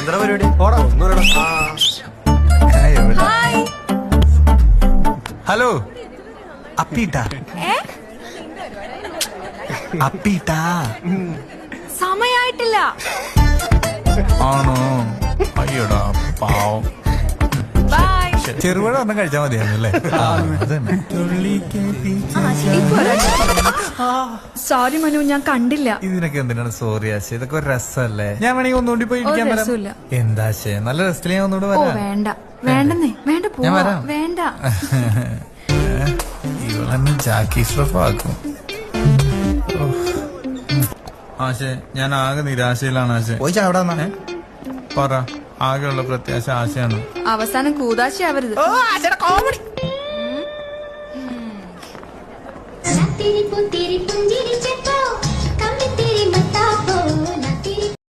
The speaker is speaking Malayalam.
എന്താ പരിപാടി? പോടാ. ഹലോ അപ്പീട്ടാ അപ്പീട്ടാ സമയായിട്ടില്ല. ആണോ? അയ്യോടാ പാവം. ബൈ. ചെറുപഴം ഒന്നും കഴിച്ചാൽ മതിയായിരുന്നല്ലേ? സോറി മനു, ഞാൻ കണ്ടില്ല. ഇതിനൊക്കെ എന്തിനാണ് സോറി ആശ? ഇതൊക്കെ ഒരു രസമല്ലേ? ഞാൻ വേണമെങ്കിൽ ഒന്നുകൂടി പോയി ഇരിക്കാൻ വരാം. രസമില്ല. എന്താ ആശേ, നല്ല രസത്തിൽ ഞാൻ ഒന്നുകൂടെ ഓ വരാം. വേണ്ട വേണ്ടെന്നേ, വേണ്ട ഞാൻ പോവാ. വരാം. വേണ്ട. ഇവളെന്നെ ജാക്കി ഷ്രഫ് ആക്കും. ആശേ, ഞാൻ ആകെ നിരാശയിലാണ് ആശേ. പോയി ചാവിടാ. പറ, ആകെയുള്ള പ്രത്യാശ ആശയാണ്. അവസാനം കൂതാശയാവരുത്. तेरी पुंजिरी